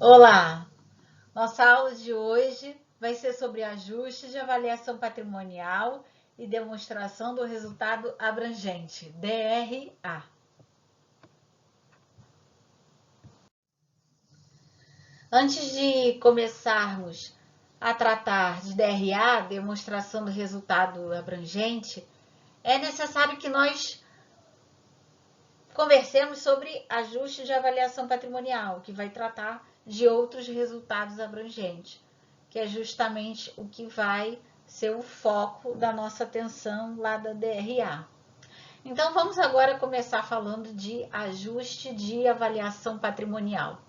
Olá! Nossa aula de hoje vai ser sobre ajuste de avaliação patrimonial e demonstração do resultado abrangente, DRA. Antes de começarmos a tratar de DRA, demonstração do resultado abrangente, é necessário que nós conversemos sobre ajuste de avaliação patrimonial, que vai tratar de outros resultados abrangentes, que é justamente o que vai ser o foco da nossa atenção lá da DRA. Então, vamos agora começar falando de ajuste de avaliação patrimonial.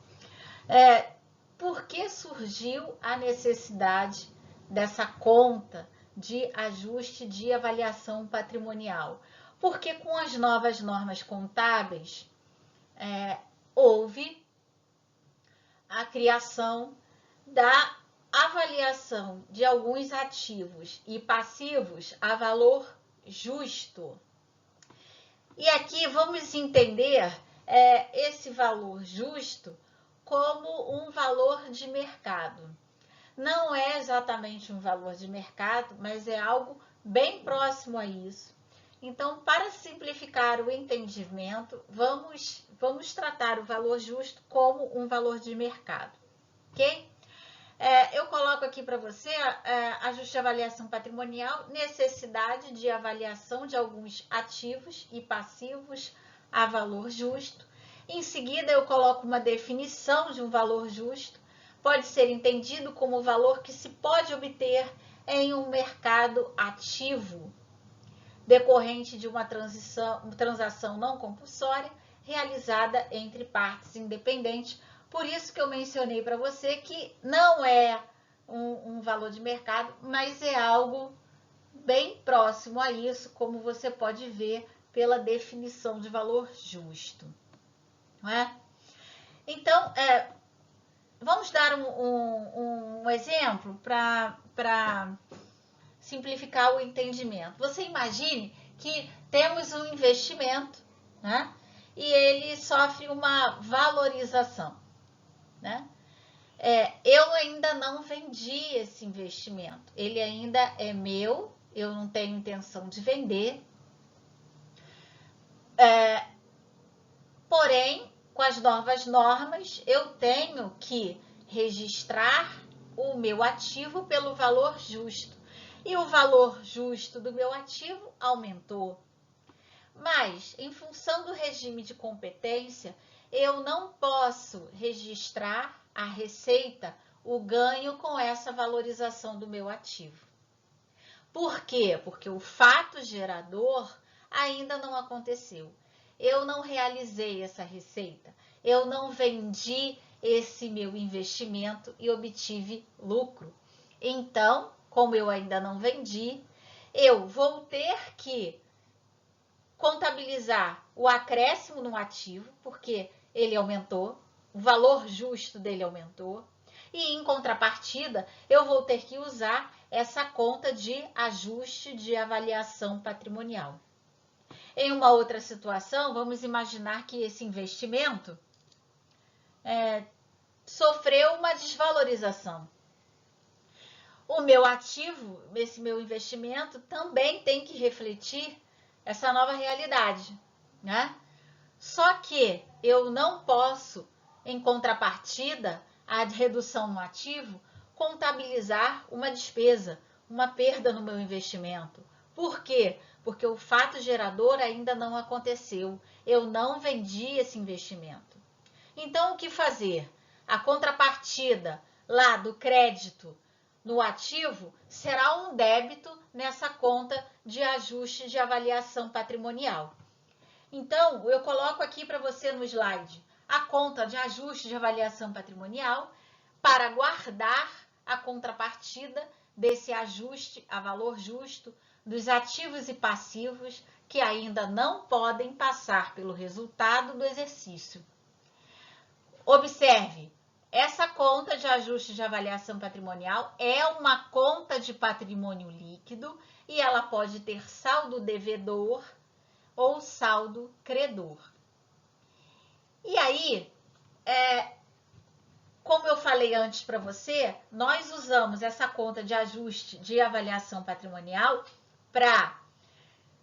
Por que surgiu a necessidade dessa conta de ajuste de avaliação patrimonial? Porque com as novas normas contábeis, houve a criação da avaliação de alguns ativos e passivos a valor justo. E aqui vamos entender esse valor justo como um valor de mercado. Não é exatamente um valor de mercado, mas é algo bem próximo a isso. Então, para simplificar o entendimento, vamos tratar o valor justo como um valor de mercado, ok? Eu coloco aqui para você ajuste de avaliação patrimonial, necessidade de avaliação de alguns ativos e passivos a valor justo. Em seguida, eu coloco uma definição de um valor justo. Pode ser entendido como o valor que se pode obter em um mercado ativo, decorrente de uma transação não compulsória realizada entre partes independentes. Por isso que eu mencionei para você que não é um valor de mercado, mas é algo bem próximo a isso, como você pode ver pela definição de valor justo. Não é? Então, vamos dar um exemplo para simplificar o entendimento. Você imagine que temos um investimento, né? E ele sofre uma valorização, né? Eu ainda não vendi esse investimento, ele ainda é meu, eu não tenho intenção de vender. Porém, com as novas normas, eu tenho que registrar o meu ativo pelo valor justo. E o valor justo do meu ativo aumentou. Mas, em função do regime de competência, eu não posso registrar a receita, o ganho com essa valorização do meu ativo. Por quê? Porque o fato gerador ainda não aconteceu. Eu não realizei essa receita, eu não vendi esse meu investimento e obtive lucro. Então, como eu ainda não vendi, eu vou ter que contabilizar o acréscimo no ativo, porque ele aumentou, o valor justo dele aumentou, e em contrapartida, eu vou ter que usar essa conta de ajuste de avaliação patrimonial. Em uma outra situação, vamos imaginar que esse investimento sofreu uma desvalorização. O meu ativo, esse meu investimento, também tem que refletir essa nova realidade, né? Só que eu não posso, em contrapartida à redução no ativo, contabilizar uma despesa, uma perda no meu investimento. Por quê? Porque o fato gerador ainda não aconteceu. Eu não vendi esse investimento. Então, o que fazer? A contrapartida lá do crédito no ativo será um débito nessa conta de ajuste de avaliação patrimonial. Então, eu coloco aqui para você no slide a conta de ajuste de avaliação patrimonial para guardar a contrapartida desse ajuste a valor justo dos ativos e passivos que ainda não podem passar pelo resultado do exercício. Observe, essa conta de ajuste de avaliação patrimonial é uma conta de patrimônio líquido e ela pode ter saldo devedor ou saldo credor. E aí, como falei antes para você, nós usamos essa conta de ajuste de avaliação patrimonial para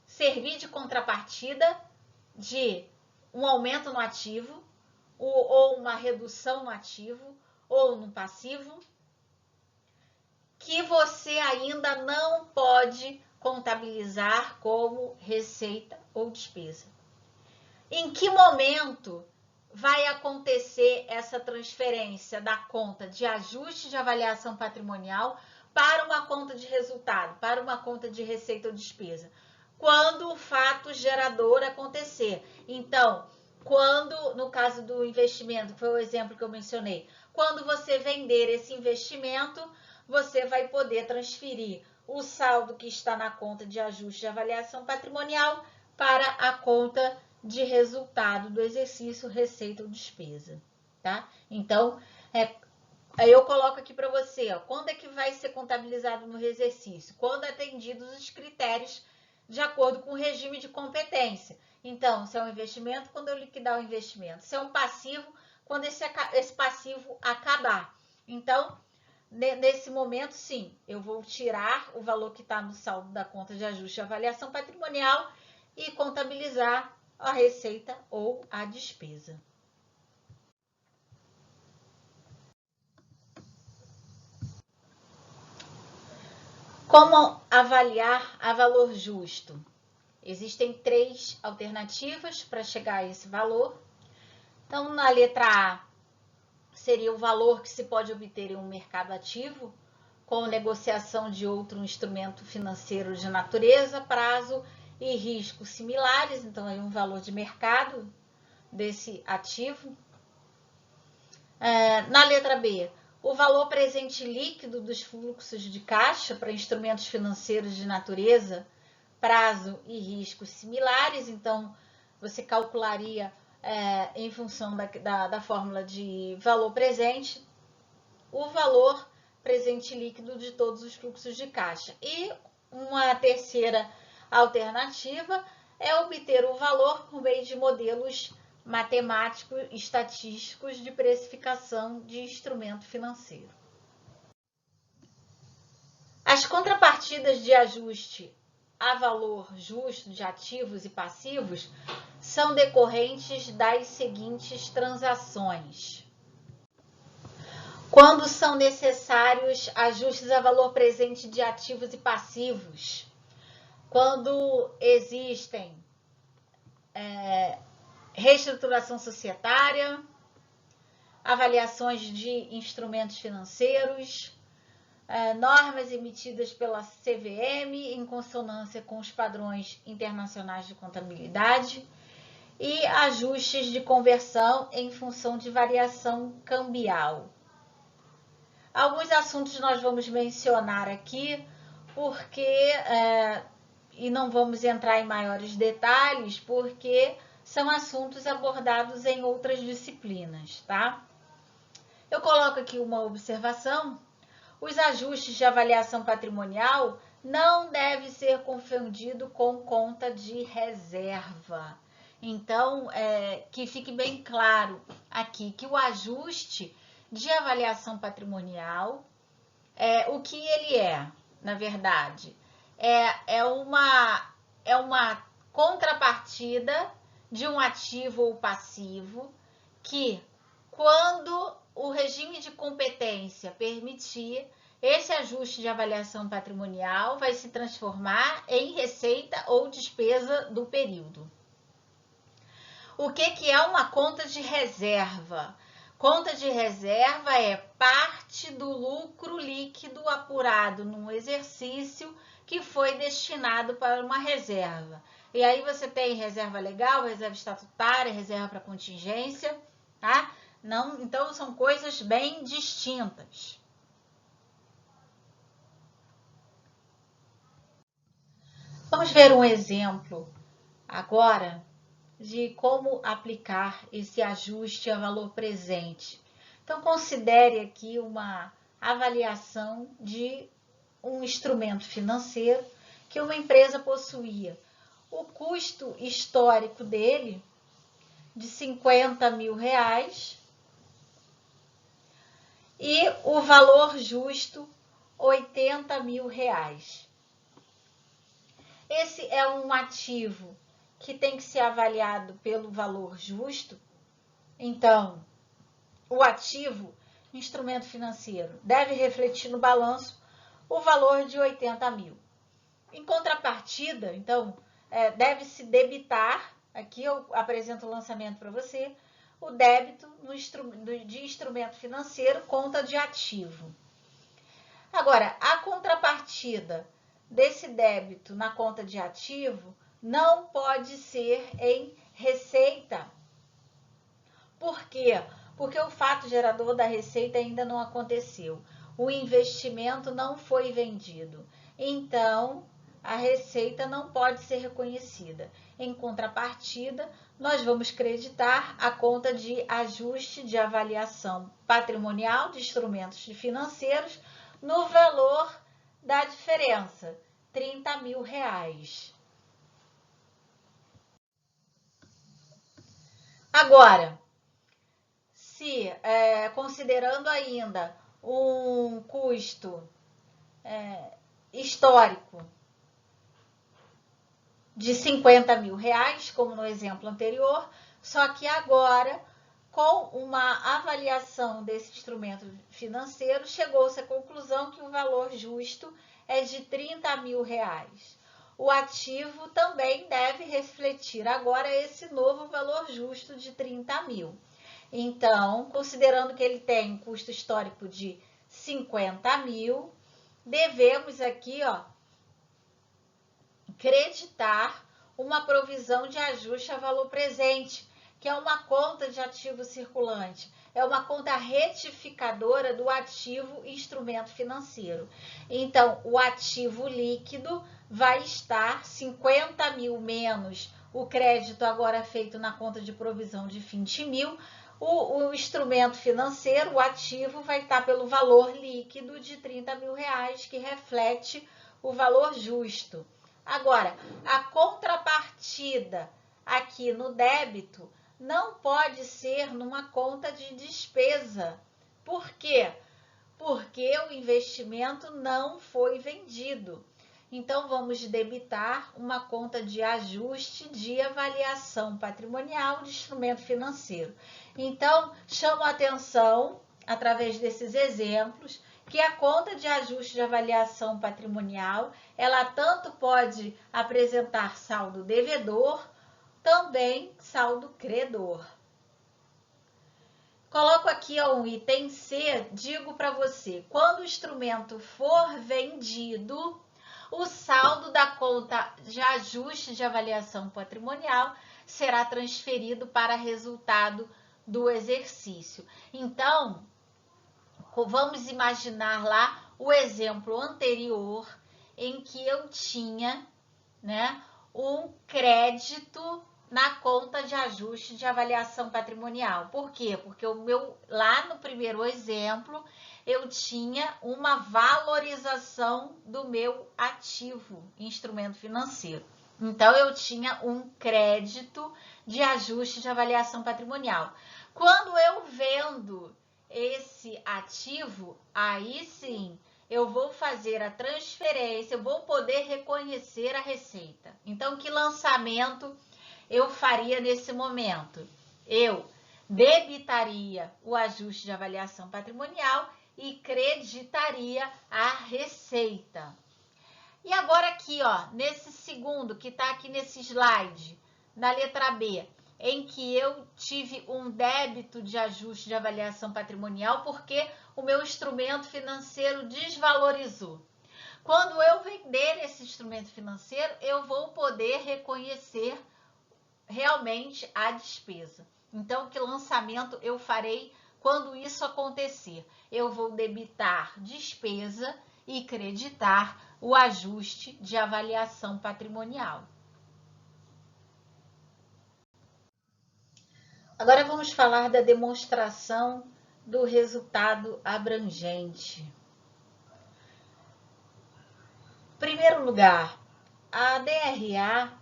servir de contrapartida de um aumento no ativo, ou uma redução no ativo, ou no passivo, que você ainda não pode contabilizar como receita ou despesa. Em que momento vai acontecer essa transferência da conta de ajuste de avaliação patrimonial para uma conta de resultado, para uma conta de receita ou despesa? Quando o fato gerador acontecer. Então, quando, no caso do investimento, que foi o exemplo que eu mencionei, quando você vender esse investimento, você vai poder transferir o saldo que está na conta de ajuste de avaliação patrimonial para a conta de resultado do exercício, receita ou despesa, tá? Então, eu coloco aqui para você, ó, quando é que vai ser contabilizado no exercício? Quando atendidos os critérios de acordo com o regime de competência. Então, se é um investimento, quando eu liquidar o investimento. Se é um passivo, quando esse passivo acabar. Então, nesse momento, sim, eu vou tirar o valor que está no saldo da conta de ajuste e avaliação patrimonial e contabilizar a receita ou a despesa. Como avaliar a valor justo? Existem 3 alternativas para chegar a esse valor. Então, na letra A, seria o valor que se pode obter em um mercado ativo, com negociação de outro instrumento financeiro de natureza, prazo e risco similares. Então, aí um valor de mercado desse ativo. Na letra B, o valor presente líquido dos fluxos de caixa para instrumentos financeiros de natureza, prazo e riscos similares. Então, você calcularia em função da fórmula de valor presente, o valor presente líquido de todos os fluxos de caixa. E uma terceira alternativa é obter o valor por meio de modelos matemáticos estatísticos de precificação de instrumento financeiro. As contrapartidas de ajuste a valor justo de ativos e passivos são decorrentes das seguintes transações. Quando são necessários ajustes a valor presente de ativos e passivos, quando existem reestruturação societária, avaliações de instrumentos financeiros, normas emitidas pela CVM em consonância com os padrões internacionais de contabilidade e ajustes de conversão em função de variação cambial. Alguns assuntos nós vamos mencionar aqui, porque, e não vamos entrar em maiores detalhes, porque são assuntos abordados em outras disciplinas, tá? Eu coloco aqui uma observação. Os ajustes de avaliação patrimonial não deve ser confundido com conta de reserva. Então, que fique bem claro aqui que o ajuste de avaliação patrimonial, o que ele é, na verdade, é uma contrapartida de um ativo ou passivo que, quando o regime de competência permitir, esse ajuste de avaliação patrimonial vai se transformar em receita ou despesa do período. O que é uma conta de reserva? Conta de reserva é parte do lucro líquido apurado num exercício que foi destinado para uma reserva. E aí você tem reserva legal, reserva estatutária, reserva para contingência, tá? Não, então são coisas bem distintas. Vamos ver um exemplo agora de como aplicar esse ajuste a valor presente. Então, considere aqui uma avaliação de um instrumento financeiro que uma empresa possuía. O custo histórico dele, de R$50.000, e o valor justo, R$80 mil. Esse é um ativo que tem que ser avaliado pelo valor justo. Então, o ativo, instrumento financeiro, deve refletir no balanço o valor de 80 mil. Em contrapartida, então, deve-se debitar, aqui eu apresento o lançamento para você, o débito de instrumento financeiro, conta de ativo. Agora, a contrapartida desse débito na conta de ativo não pode ser em receita. Por quê? Porque o fato gerador da receita ainda não aconteceu. O investimento não foi vendido. Então, a receita não pode ser reconhecida. Em contrapartida, nós vamos creditar a conta de ajuste de avaliação patrimonial de instrumentos financeiros no valor da diferença, R$30 mil. Agora, se considerando ainda um custo histórico de R$50 mil, como no exemplo anterior, só que agora, com uma avaliação desse instrumento financeiro, chegou-se à conclusão que o valor justo é de R$30 mil. O ativo também deve refletir agora esse novo valor justo de 30 mil. Então, considerando que ele tem um custo histórico de 50 mil, devemos aqui, creditar uma provisão de ajuste a valor presente, que é uma conta de ativo circulante. É uma conta retificadora do ativo instrumento financeiro. Então, o ativo líquido vai estar 50 mil menos o crédito agora feito na conta de provisão de 20 mil. O instrumento financeiro, o ativo, vai estar pelo valor líquido de 30 mil reais, que reflete o valor justo. Agora, a contrapartida aqui no débito não pode ser numa conta de despesa. Por quê? Porque o investimento não foi vendido. Então, vamos debitar uma conta de ajuste de avaliação patrimonial de instrumento financeiro. Então, chamo a atenção, através desses exemplos, que a conta de ajuste de avaliação patrimonial, ela tanto pode apresentar saldo devedor, também saldo credor. Coloco aqui um item C, digo para você, quando o instrumento for vendido, o saldo da conta de ajuste de avaliação patrimonial será transferido para resultado do exercício. Então, vamos imaginar lá o exemplo anterior em que eu tinha, um crédito na conta de ajuste de avaliação patrimonial. Por quê? Porque lá no primeiro exemplo, eu tinha uma valorização do meu ativo, instrumento financeiro. Então, eu tinha um crédito de ajuste de avaliação patrimonial. Quando eu vendo esse ativo, aí sim, eu vou fazer a transferência, eu vou poder reconhecer a receita. Então, que lançamento eu faria nesse momento? Eu debitaria o ajuste de avaliação patrimonial e creditaria a receita. E agora aqui, nesse segundo, que está aqui nesse slide, na letra B, em que eu tive um débito de ajuste de avaliação patrimonial porque o meu instrumento financeiro desvalorizou. Quando eu vender esse instrumento financeiro, eu vou poder reconhecer realmente a despesa. Então, que lançamento eu farei quando isso acontecer? Eu vou debitar despesa e creditar o ajuste de avaliação patrimonial. Agora vamos falar da demonstração do resultado abrangente. Em primeiro lugar, a DRA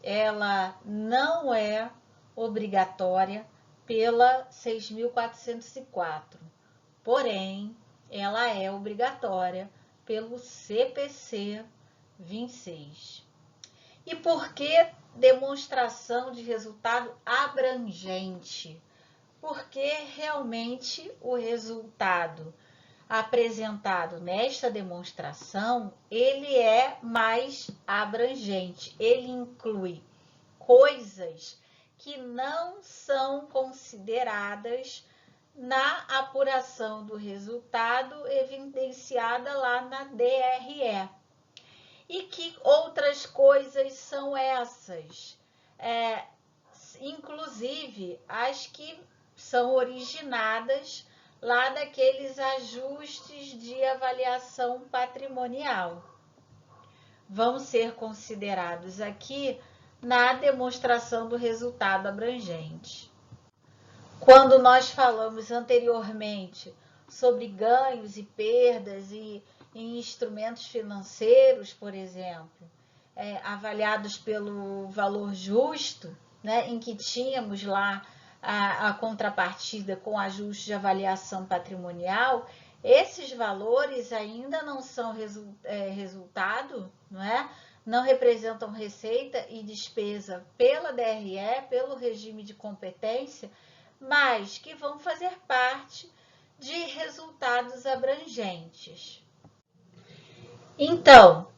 ela não é obrigatória pela 6.404. porém, ela é obrigatória pelo CPC 26. E por que demonstração de resultado abrangente? Porque realmente o resultado apresentado nesta demonstração, ele é mais abrangente, ele inclui coisas que não são consideradas na apuração do resultado evidenciada lá na DRE. E que outras coisas são essas? Inclusive as que são originadas lá daqueles ajustes de avaliação patrimonial. Vão ser considerados aqui na demonstração do resultado abrangente. Quando nós falamos anteriormente sobre ganhos e perdas em instrumentos financeiros, por exemplo, avaliados pelo valor justo, né, em que tínhamos lá a contrapartida com ajuste de avaliação patrimonial, esses valores ainda não são resultado, não é? Não representam receita e despesa pela DRE, pelo regime de competência, mas que vão fazer parte de resultados abrangentes. Então,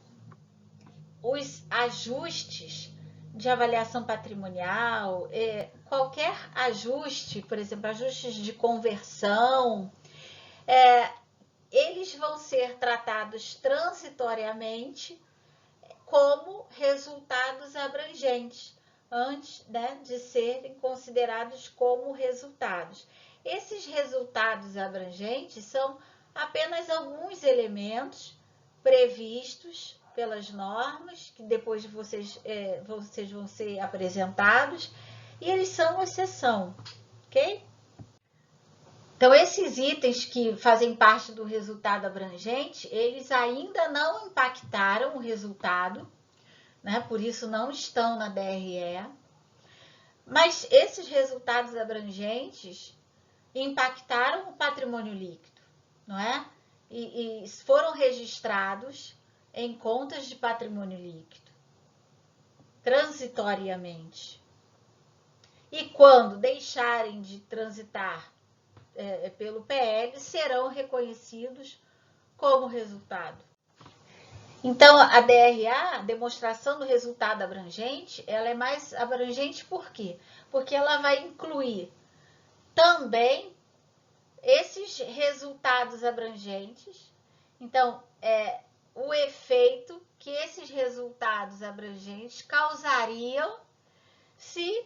os ajustes de avaliação patrimonial, qualquer ajuste, por exemplo, ajustes de conversão, eles vão ser tratados transitoriamente como resultados abrangentes, antes, né, de serem considerados como resultados. Esses resultados abrangentes são apenas alguns elementos previstos pelas normas, que depois vocês vão ser apresentados, e eles são exceção, ok? Então, esses itens que fazem parte do resultado abrangente, eles ainda não impactaram o resultado, né? Por isso não estão na DRE, mas esses resultados abrangentes impactaram o patrimônio líquido, não é? E foram registrados em contas de patrimônio líquido, transitoriamente. E quando deixarem de transitar pelo PL, serão reconhecidos como resultado. Então, a DRA, demonstração do resultado abrangente, ela é mais abrangente por quê? Porque ela vai incluir também esses resultados abrangentes. Então, o efeito que esses resultados abrangentes causariam se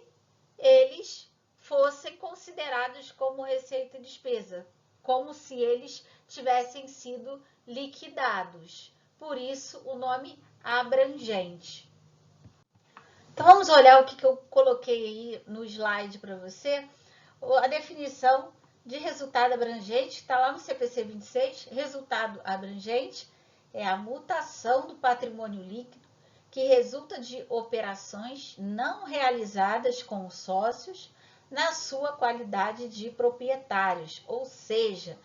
eles fossem considerados como receita e despesa, como se eles tivessem sido liquidados. Por isso, o nome abrangente. Então, vamos olhar o que eu coloquei aí no slide para você. A definição de resultado abrangente, está lá no CPC 26. Resultado abrangente é a mutação do patrimônio líquido que resulta de operações não realizadas com os sócios na sua qualidade de proprietários, ou seja,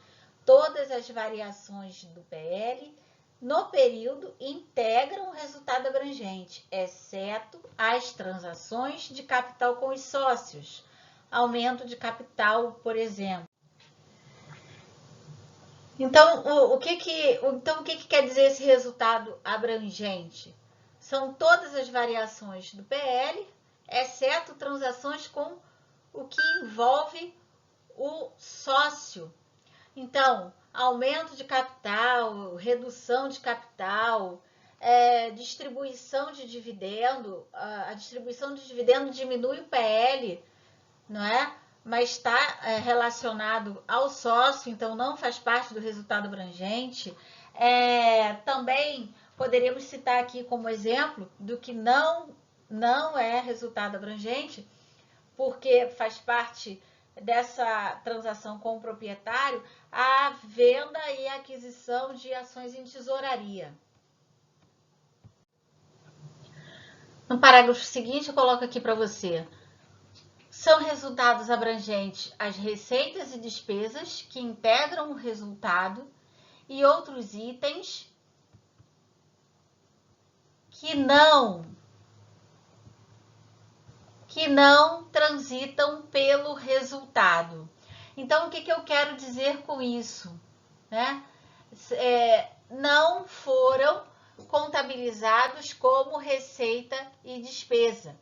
todas as variações do PL no período integram o resultado abrangente, exceto as transações de capital com os sócios, aumento de capital, por exemplo. Então, o que quer dizer esse resultado abrangente? São todas as variações do PL, exceto transações com o que envolve o sócio. Então, aumento de capital, redução de capital, distribuição de dividendo. A distribuição de dividendo diminui o PL, não é? Mas está relacionado ao sócio, então não faz parte do resultado abrangente. Também poderíamos citar aqui como exemplo do que não é resultado abrangente, porque faz parte dessa transação com o proprietário, a venda e aquisição de ações em tesouraria. No parágrafo seguinte, eu coloco aqui para você. São resultados abrangentes as receitas e despesas que integram o resultado e outros itens que não transitam pelo resultado. Então, o que eu quero dizer com isso? Né? Não foram contabilizados como receita e despesa,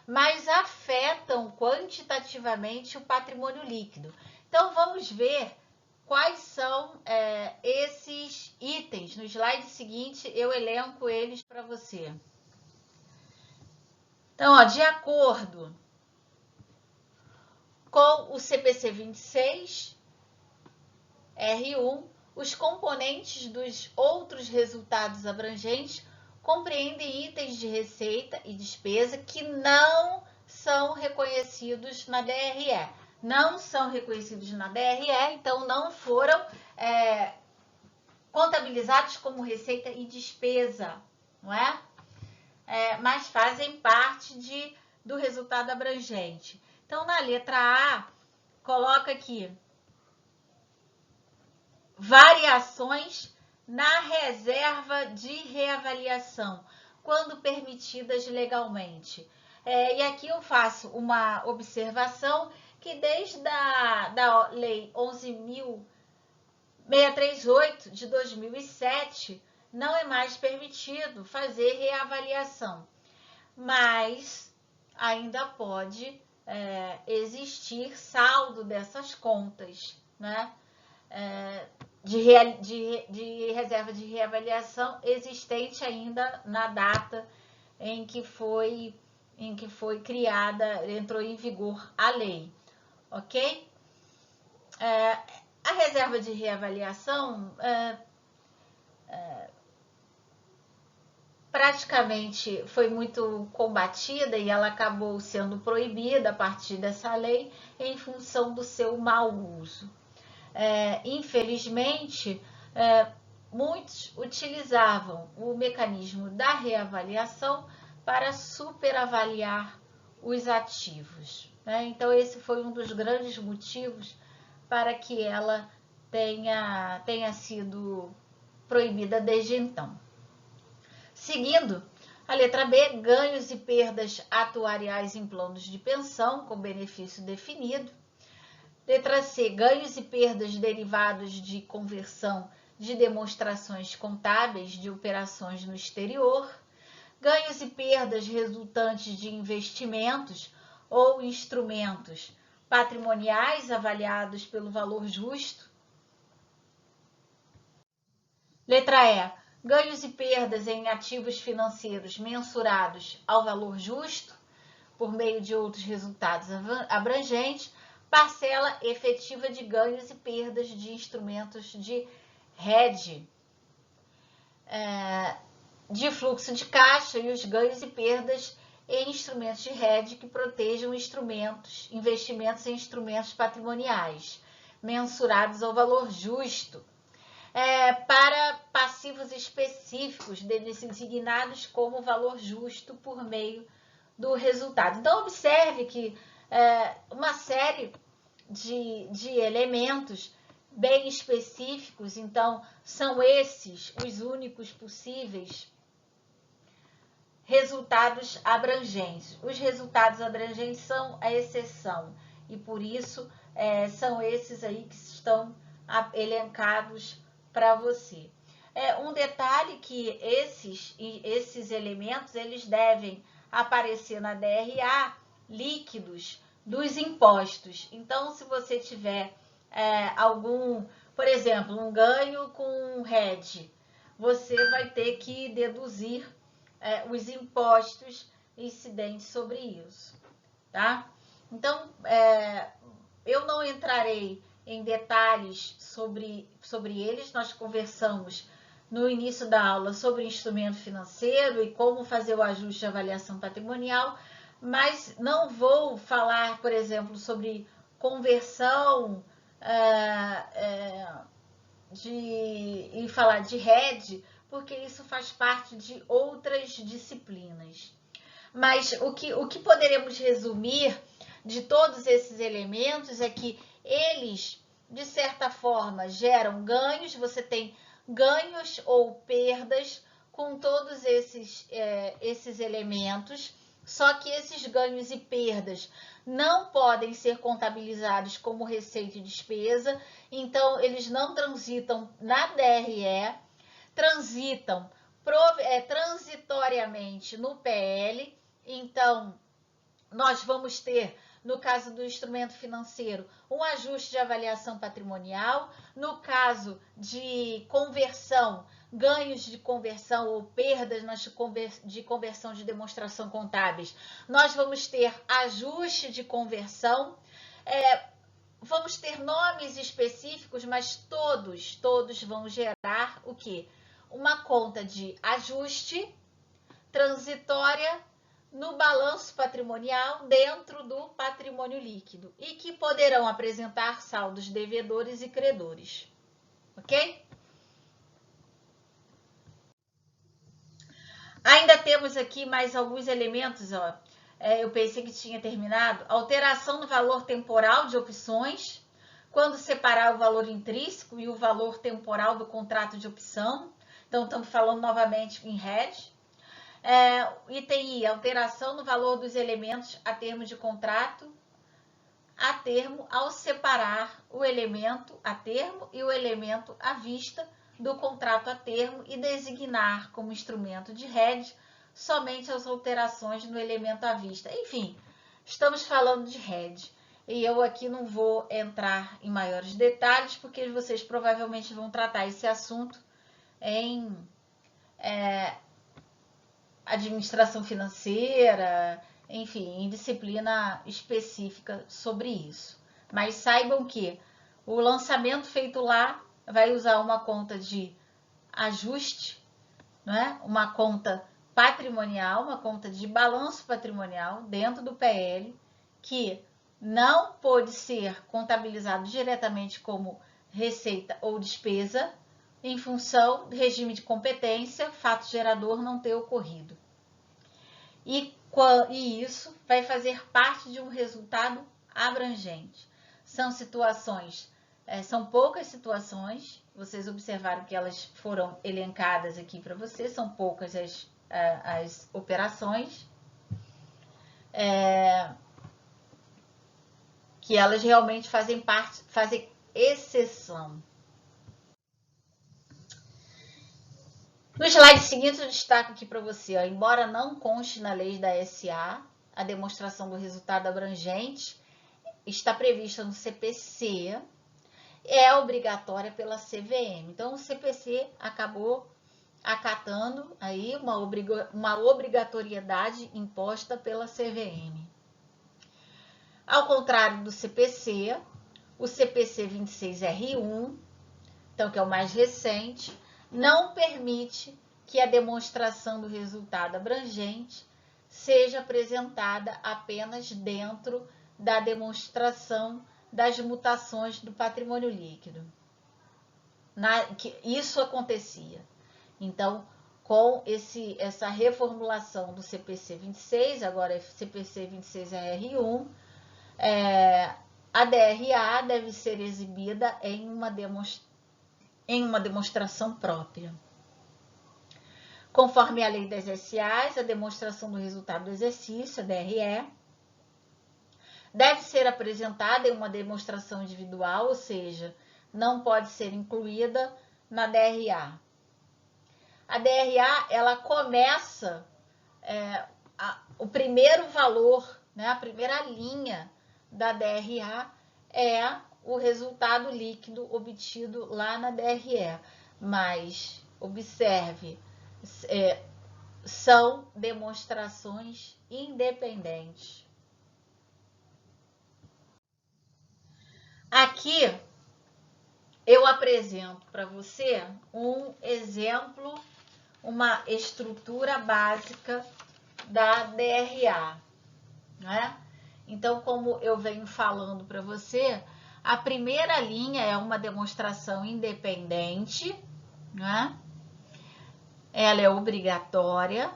mas afetam quantitativamente o patrimônio líquido. Então, vamos ver quais são esses itens. No slide seguinte, eu elenco eles para você. Então, ó, de acordo com o CPC 26, R1, os componentes dos outros resultados abrangentes compreendem itens de receita e despesa que não são reconhecidos na DRE. Não são reconhecidos na DRE, então não foram contabilizados como receita e despesa, não é? Mas fazem parte do resultado abrangente. Então, na letra A, coloca aqui variações na reserva de reavaliação, quando permitidas legalmente. E aqui eu faço uma observação que desde a Lei 11.638 de 2007, não é mais permitido fazer reavaliação, mas ainda pode existir saldo dessas contas, né? De reserva de reavaliação existente ainda na data em que foi criada, entrou em vigor a lei, ok? A reserva de reavaliação praticamente foi muito combatida e ela acabou sendo proibida a partir dessa lei em função do seu mau uso. Infelizmente, muitos utilizavam o mecanismo da reavaliação para superavaliar os ativos, né? Então, esse foi um dos grandes motivos para que ela tenha sido proibida desde então. Seguindo, a letra B, ganhos e perdas atuariais em planos de pensão com benefício definido. Letra C, ganhos e perdas derivados de conversão de demonstrações contábeis de operações no exterior. Ganhos e perdas resultantes de investimentos ou instrumentos patrimoniais avaliados pelo valor justo. Letra E, ganhos e perdas em ativos financeiros mensurados ao valor justo por meio de outros resultados abrangentes. Parcela efetiva de ganhos e perdas de instrumentos de hedge, de fluxo de caixa e os ganhos e perdas em instrumentos de hedge que protejam investimentos em instrumentos patrimoniais, mensurados ao valor justo, para passivos específicos designados como valor justo por meio do resultado. Então, observe que uma série de elementos bem específicos, então, são esses os únicos possíveis resultados abrangentes. Os resultados abrangentes são a exceção e, por isso, são esses aí que estão elencados para você. Um detalhe que esses elementos, eles devem aparecer na DRA líquidos dos impostos. Então, se você tiver por exemplo, um ganho com hedge, você vai ter que deduzir os impostos incidentes sobre isso, tá? Então, eu não entrarei em detalhes sobre eles. Nós conversamos no início da aula sobre instrumento financeiro e como fazer o ajuste de avaliação patrimonial, mas não vou falar, por exemplo, sobre conversão e falar de hedge, porque isso faz parte de outras disciplinas. Mas o que poderemos resumir de todos esses elementos é que eles, de certa forma, geram ganhos. Você tem ganhos ou perdas com todos esses elementos, só que esses ganhos e perdas não podem ser contabilizados como receita e despesa, então eles não transitam na DRE, transitam transitoriamente no PL. Então, nós vamos ter, no caso do instrumento financeiro, um ajuste de avaliação patrimonial. No caso de conversão, ganhos de conversão ou perdas de conversão de demonstração contábeis, nós vamos ter ajuste de conversão. Vamos ter nomes específicos, mas todos vão gerar o quê? Uma conta de ajuste transitória no balanço patrimonial dentro do patrimônio líquido e que poderão apresentar saldos devedores e credores, ok? Ainda temos aqui mais alguns elementos, ó. Eu pensei que tinha terminado. Alteração no valor temporal de opções, quando separar o valor intrínseco e o valor temporal do contrato de opção. Então, estamos falando novamente em hedge. Item I, alteração no valor dos elementos a termo de contrato a termo ao separar o elemento a termo e o elemento à vista do contrato a termo e designar como instrumento de hedge somente as alterações no elemento à vista. Enfim, estamos falando de hedge. E eu aqui não vou entrar em maiores detalhes, porque vocês provavelmente vão tratar esse assunto em administração financeira, enfim, em disciplina específica sobre isso. Mas saibam que o lançamento feito lá vai usar uma conta de ajuste, né? Uma conta patrimonial, uma conta de balanço patrimonial dentro do PL, que não pode ser contabilizado diretamente como receita ou despesa, em função do regime de competência, fato gerador não ter ocorrido. E isso vai fazer parte de um resultado abrangente. São situações, são poucas situações, vocês observaram que elas foram elencadas aqui para vocês, são poucas as operações, que elas realmente fazem exceção. No slide seguinte, eu destaco aqui para você, ó, embora não conste na lei da SA, a demonstração do resultado abrangente está prevista no CPC, é obrigatória pela CVM. Então, o CPC acabou acatando aí uma obrigatoriedade imposta pela CVM. Ao contrário do CPC, o CPC 26R1, então, que é o mais recente, não permite que a demonstração do resultado abrangente seja apresentada apenas dentro da demonstração das mutações do patrimônio líquido. Isso acontecia. Então, com essa reformulação do CPC 26, agora é CPC 26R1, a DRA deve ser exibida em uma demonstração própria. Conforme a lei das SAs, a demonstração do resultado do exercício, a DRE, deve ser apresentada em uma demonstração individual, ou seja, não pode ser incluída na DRA. A DRA, ela começa, o primeiro valor, né, a primeira linha da DRA é o resultado líquido obtido lá na DRE, mas observe, são demonstrações independentes. Aqui eu apresento para você um exemplo, uma estrutura básica da DRA, né? Então, como eu venho falando para você, a primeira linha é uma demonstração independente, né? Ela é obrigatória.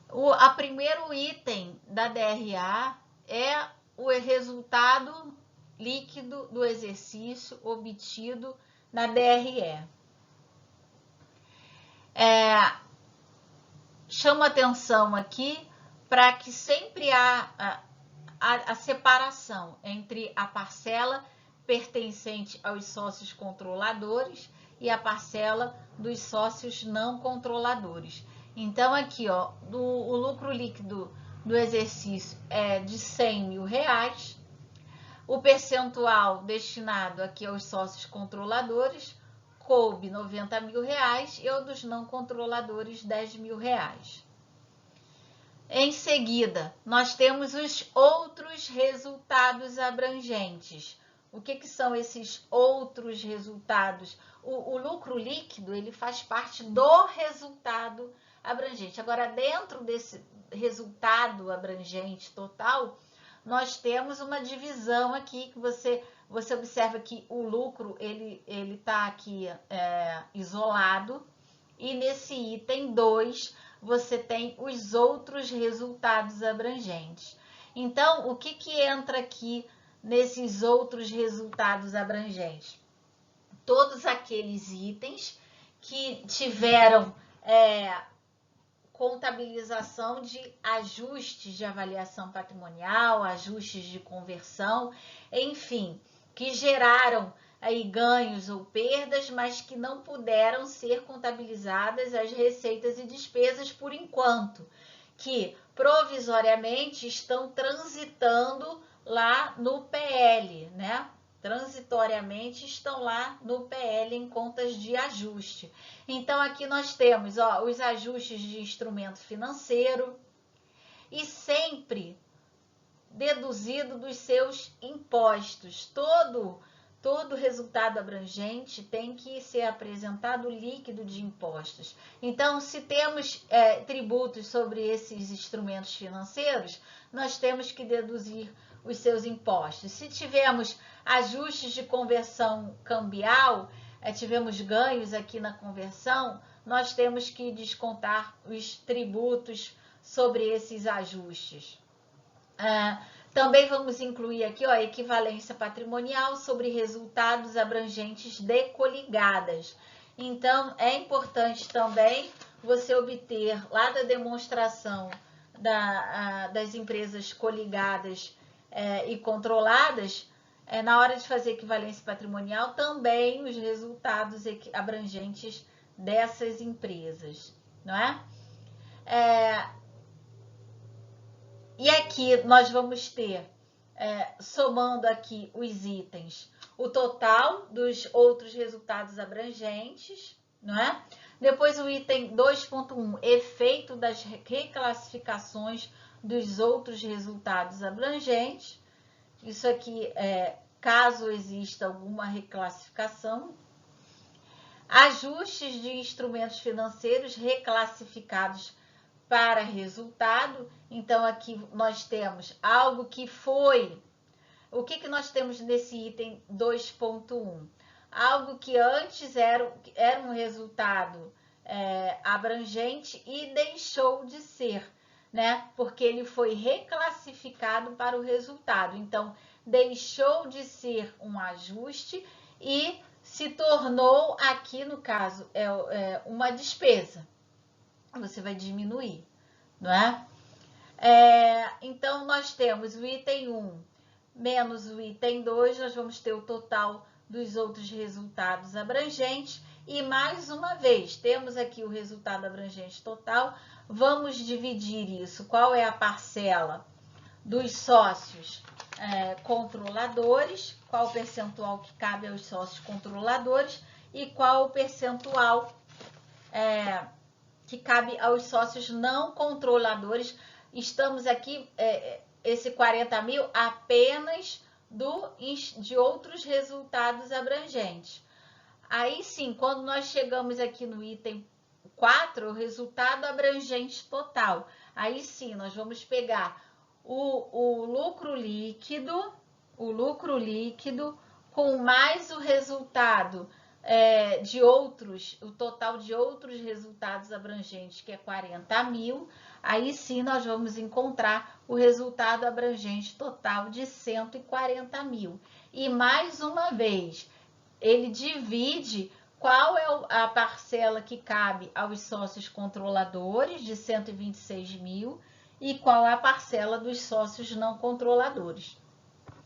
O primeiro item da DRA é o resultado líquido do exercício obtido na DRE. Chamo atenção aqui para que sempre há a separação entre a parcela pertencente aos sócios controladores e a parcela dos sócios não controladores. Então, aqui, ó, o lucro líquido do exercício é de R$100.000, o percentual destinado aqui aos sócios controladores coube R$90.000 e o dos não controladores R$10.000. Em seguida, nós temos os outros resultados abrangentes. O que são esses outros resultados? O lucro líquido, ele faz parte do resultado abrangente. Agora, dentro desse resultado abrangente total, nós temos uma divisão aqui que você observa que o lucro ele está aqui isolado, e nesse item 2 você tem os outros resultados abrangentes. Então, o que entra aqui nesses outros resultados abrangentes? Todos aqueles itens que tiveram contabilização de ajustes de avaliação patrimonial, ajustes de conversão, enfim, que geraram aí ganhos ou perdas, mas que não puderam ser contabilizadas as receitas e despesas por enquanto, que provisoriamente estão transitando lá no PL, né? Transitoriamente estão lá no PL em contas de ajuste. Então, aqui nós temos os ajustes de instrumento financeiro e sempre deduzido dos seus impostos. Todo resultado abrangente tem que ser apresentado líquido de impostos. Então, se temos tributos sobre esses instrumentos financeiros, nós temos que deduzir os seus impostos. Se tivermos ajustes de conversão cambial, tivemos ganhos aqui na conversão, nós temos que descontar os tributos sobre esses ajustes. Também vamos incluir aqui a equivalência patrimonial sobre resultados abrangentes de coligadas. Então, é importante também você obter lá da demonstração das empresas coligadas e controladas, na hora de fazer equivalência patrimonial, também os resultados abrangentes dessas empresas, não é? E aqui nós vamos ter, somando aqui os itens, o total dos outros resultados abrangentes, não é? Depois o item 2.1, efeito das reclassificações dos outros resultados abrangentes. Isso aqui caso exista alguma reclassificação. Ajustes de instrumentos financeiros reclassificados para resultado. Então, aqui nós temos algo que foi... O que nós temos nesse item 2.1? Algo que antes era um resultado abrangente e deixou de ser, né? Porque ele foi reclassificado para o resultado. Então, deixou de ser um ajuste e se tornou, aqui no caso, uma despesa. Você vai diminuir, não é? Então, nós temos o item 1 menos o item 2, nós vamos ter o total dos outros resultados abrangentes. E, mais uma vez, temos aqui o resultado abrangente total. Vamos dividir isso. Qual é a parcela dos sócios controladores? Qual o percentual que cabe aos sócios controladores? E qual o percentual que cabe aos sócios não controladores? Estamos aqui, esse 40.000 apenas de outros resultados abrangentes. Aí sim, quando nós chegamos aqui no item 4, o resultado abrangente total. Aí sim, nós vamos pegar o lucro líquido com mais o resultado o total de outros resultados abrangentes, que é 40.000, aí sim nós vamos encontrar o resultado abrangente total de 140.000. E mais uma vez, ele divide qual é a parcela que cabe aos sócios controladores de 126.000 e qual é a parcela dos sócios não controladores.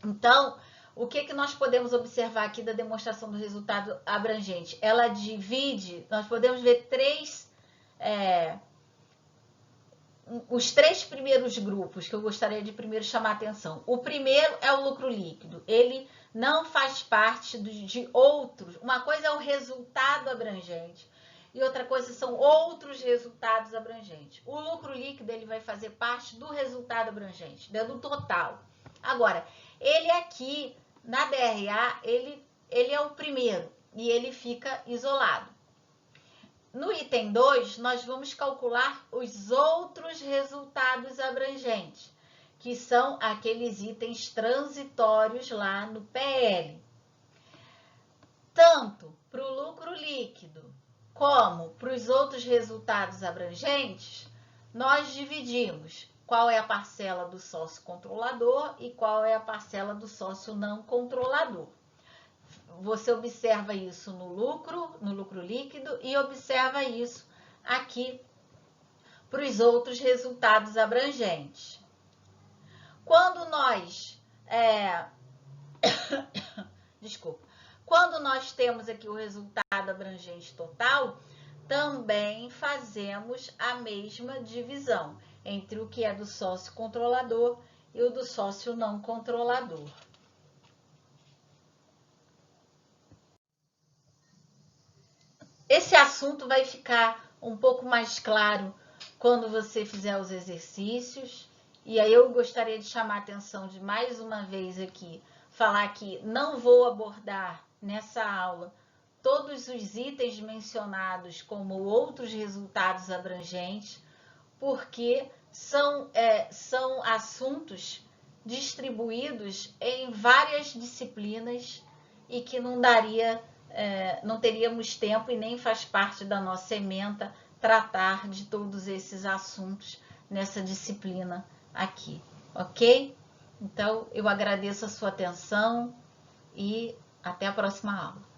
Então, o que nós podemos observar aqui da demonstração do resultado abrangente? Ela divide, nós podemos ver os três primeiros grupos que eu gostaria de primeiro chamar a atenção. O primeiro é o lucro líquido. Ele não faz parte de outros. Uma coisa é o resultado abrangente e outra coisa são outros resultados abrangentes. O lucro líquido ele vai fazer parte do resultado abrangente, do total. Agora, ele aqui na DRA, ele é o primeiro e ele fica isolado. No item 2, nós vamos calcular os outros resultados abrangentes, que são aqueles itens transitórios lá no PL. Tanto para o lucro líquido como para os outros resultados abrangentes, nós dividimos qual é a parcela do sócio controlador e qual é a parcela do sócio não controlador. Você observa isso no lucro líquido e observa isso aqui para os outros resultados abrangentes. Quando nós quando nós temos aqui o resultado abrangente total, também fazemos a mesma divisão entre o que é do sócio controlador e o do sócio não controlador. Esse assunto vai ficar um pouco mais claro quando você fizer os exercícios. E aí eu gostaria de chamar a atenção de mais uma vez aqui, falar que não vou abordar nessa aula todos os itens mencionados como outros resultados abrangentes, porque são assuntos distribuídos em várias disciplinas e que não teríamos tempo e nem faz parte da nossa ementa tratar de todos esses assuntos nessa disciplina aqui, ok? Então, eu agradeço a sua atenção e até a próxima aula.